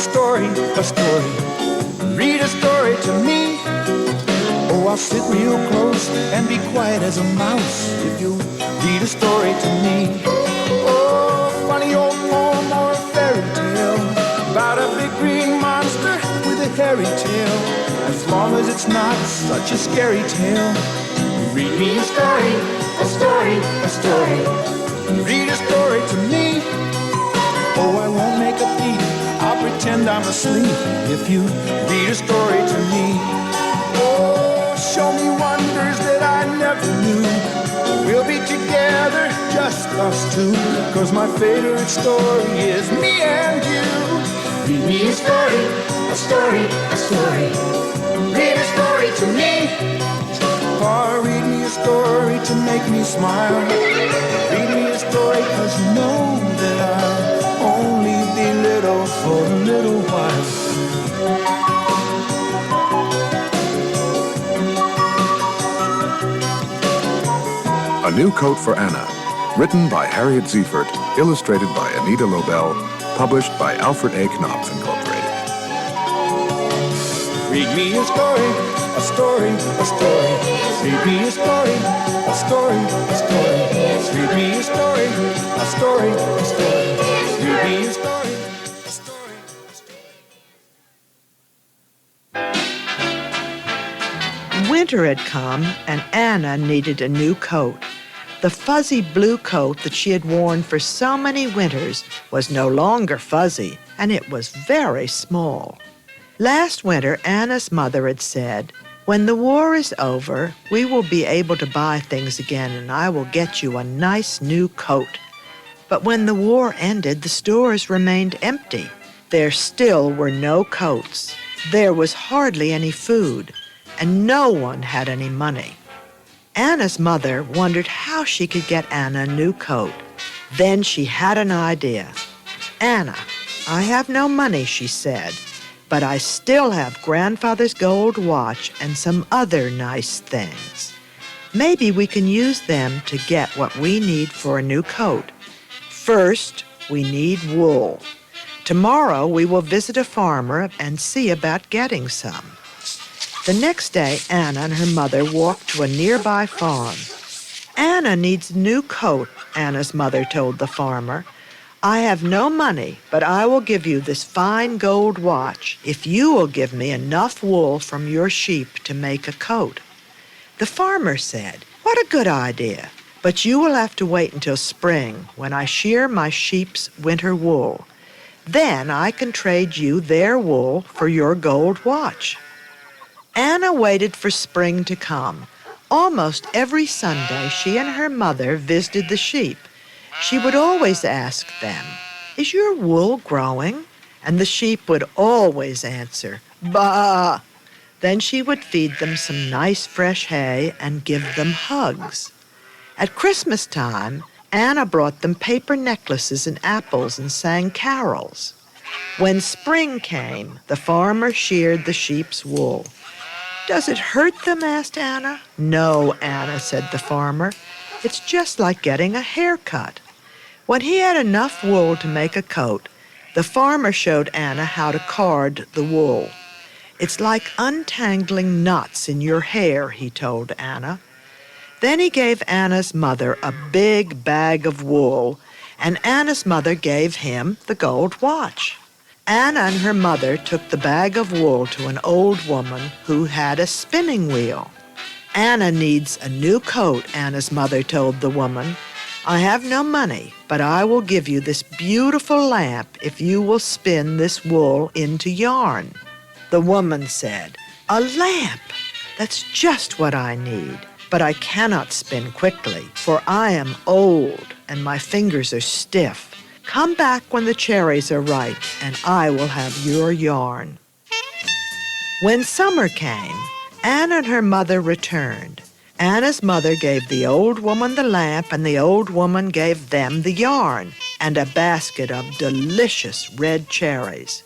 story, a story. Read a story to me. Oh, I'll sit real close and be quiet as a mouse if you read a story to me. Oh, funny old poem or a fairy tale about a big green monster with a hairy tail. As long as it's not such a scary tale. Read me a story, a story, a story. Read a story to me. Oh, I won't make a peep, I'll pretend I'm asleep if you read a story to me. Oh, show me wonders that I never knew. We'll be together, just us two, 'cause my favorite story is me and you. Read me a story, a story, a story. Read a story to me. Or read me a story to make me smile. Read me a story 'cause you know that I'll only be little for a little while. A New Coat for Anna, written by Harriet Ziefert, illustrated by Anita Lobel, published by Alfred A. Knopf Incorporated. Read me a story, a story, a story. Read me a story, a story, a story. Read me a story, a story, a story. Read me a story, a story, a story. Winter had come, and Anna needed a new coat. The fuzzy blue coat that she had worn for so many winters was no longer fuzzy, and it was very small. Last winter, Anna's mother had said, "When the war is over, we will be able to buy things again, and I will get you a nice new coat." But when the war ended, the stores remained empty. There still were no coats. There was hardly any food, and no one had any money. Anna's mother wondered how she could get Anna a new coat. Then she had an idea. "Anna, I have no money," she said, "but I still have Grandfather's gold watch and some other nice things. Maybe we can use them to get what we need for a new coat. First, we need wool. Tomorrow we will visit a farmer and see about getting some." The next day, Anna and her mother walked to a nearby farm. "Anna needs a new coat," Anna's mother told the farmer. "I have no money, but I will give you this fine gold watch if you will give me enough wool from your sheep to make a coat." The farmer said, "What a good idea, but you will have to wait until spring when I shear my sheep's winter wool. Then I can trade you their wool for your gold watch." Anna waited for spring to come. Almost every Sunday, she and her mother visited the sheep. She would always ask them, "Is your wool growing?" And the sheep would always answer, "Bah!" Then she would feed them some nice fresh hay and give them hugs. At Christmas time, Anna brought them paper necklaces and apples and sang carols. When spring came, the farmer sheared the sheep's wool. "Does it hurt them?" asked Anna. "No, Anna," said the farmer. "It's just like getting a haircut." When he had enough wool to make a coat, the farmer showed Anna how to card the wool. "It's like untangling knots in your hair," he told Anna. Then he gave Anna's mother a big bag of wool, and Anna's mother gave him the gold watch. Anna and her mother took the bag of wool to an old woman who had a spinning wheel. "Anna needs a new coat," Anna's mother told the woman. "I have no money, but I will give you this beautiful lamp if you will spin this wool into yarn." The woman said, "A lamp! That's just what I need. But I cannot spin quickly, for I am old and my fingers are stiff. Come back when the cherries are ripe, and I will have your yarn." When summer came, Anna and her mother returned. Anna's mother gave the old woman the lamp, and the old woman gave them the yarn and a basket of delicious red cherries.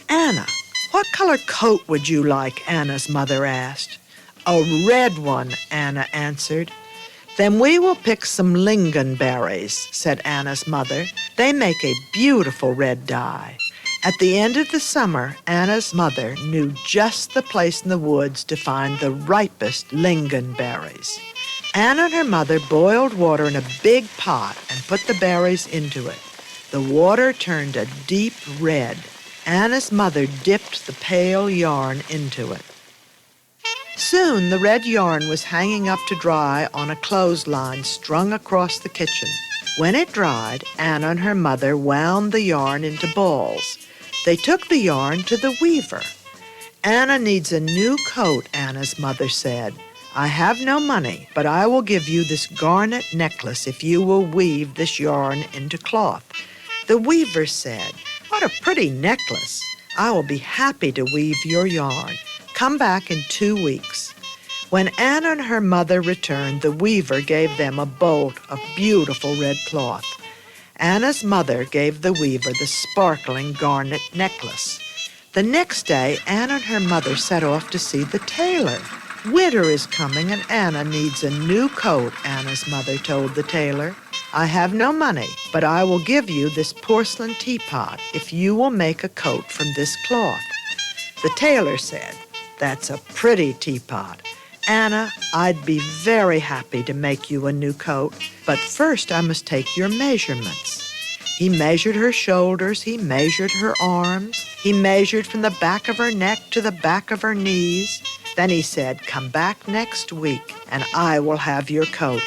"Anna, what color coat would you like?" Anna's mother asked. "A red one," Anna answered. "Then we will pick some lingonberries," said Anna's mother. "They make a beautiful red dye." At the end of the summer, Anna's mother knew just the place in the woods to find the ripest lingonberries. Anna and her mother boiled water in a big pot and put the berries into it. The water turned a deep red. Anna's mother dipped the pale yarn into it. Soon the red yarn was hanging up to dry on a clothesline strung across the kitchen. When it dried, Anna and her mother wound the yarn into balls. They took the yarn to the weaver. Anna needs a new coat, Anna's mother said. I have no money, but I will give you this garnet necklace if you will weave this yarn into cloth. The weaver said, What a pretty necklace. I will be happy to weave your yarn. Come back in 2 weeks. When Anna and her mother returned, the weaver gave them a bolt of beautiful red cloth. Anna's mother gave the weaver the sparkling garnet necklace. The next day, Anna and her mother set off to see the tailor. Winter is coming and Anna needs a new coat, Anna's mother told the tailor. I have no money, but I will give you this porcelain teapot if you will make a coat from this cloth. The tailor said, That's a pretty teapot. Anna, I'd be very happy to make you a new coat, but first I must take your measurements. He measured her shoulders, he measured her arms, he measured from the back of her neck to the back of her knees. Then he said, Come back next week and I will have your coat.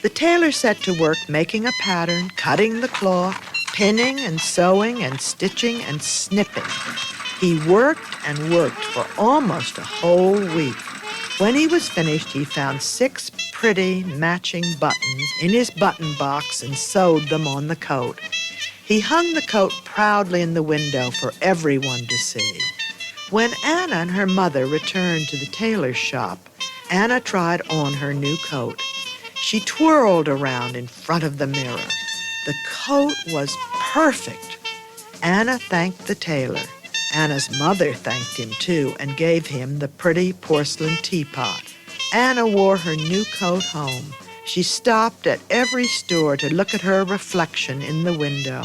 The tailor set to work making a pattern, cutting the cloth, pinning and sewing and stitching and snipping. He worked and worked for almost a whole week. When he was finished, he found 6 pretty matching buttons in his button box and sewed them on the coat. He hung the coat proudly in the window for everyone to see. When Anna and her mother returned to the tailor's shop, Anna tried on her new coat. She twirled around in front of the mirror. The coat was perfect. Anna thanked the tailor. Anna's mother thanked him too and gave him the pretty porcelain teapot. Anna wore her new coat home. She stopped at every store to look at her reflection in the window.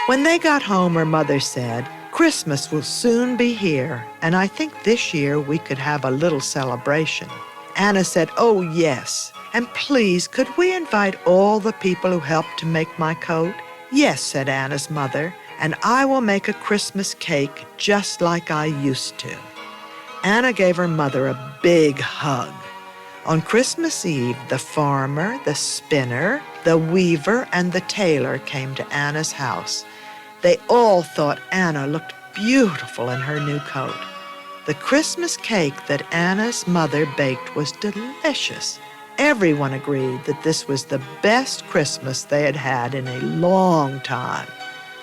When they got home, her mother said, Christmas will soon be here, and I think this year we could have a little celebration. Anna said, Oh, yes, and please, could we invite all the people who helped to make my coat? Yes, said Anna's mother, and I will make a Christmas cake just like I used to. Anna gave her mother a big hug. On Christmas Eve, the farmer, the spinner, the weaver, and the tailor came to Anna's house. They all thought Anna looked beautiful in her new coat. The Christmas cake that Anna's mother baked was delicious. Everyone agreed that this was the best Christmas they had had in a long time.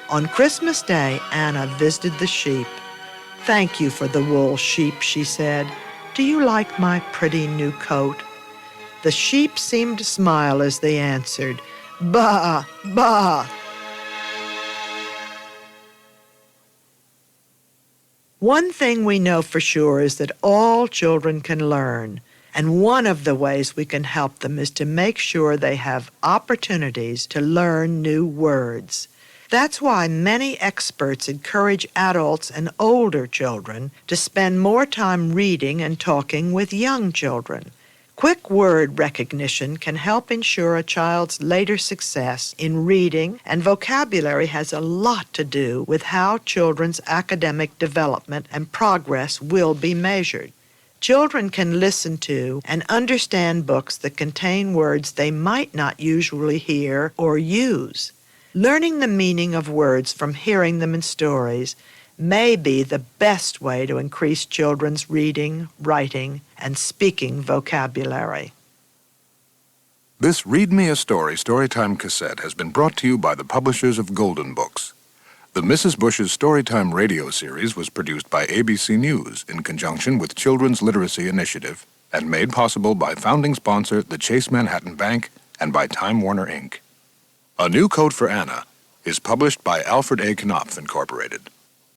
On Christmas Day, Anna visited the sheep. Thank you for the wool, sheep, she said. Do you like my pretty new coat? The sheep seemed to smile as they answered, Bah, bah. One thing we know for sure is that all children can learn, and one of the ways we can help them is to make sure they have opportunities to learn new words. That's why many experts encourage adults and older children to spend more time reading and talking with young children. Quick word recognition can help ensure a child's later success in reading, and vocabulary has a lot to do with how children's academic development and progress will be measured. Children can listen to and understand books that contain words they might not usually hear or use. Learning the meaning of words from hearing them in stories may be the best way to increase children's reading, writing, and speaking vocabulary. This Read Me a Story Storytime cassette has been brought to you by the publishers of Golden Books. The Mrs. Bush's Storytime radio series was produced by ABC News in conjunction with Children's Literacy Initiative and made possible by founding sponsor the Chase Manhattan Bank and by Time Warner, Inc. A New Coat for Anna is published by Alfred A. Knopf, Incorporated.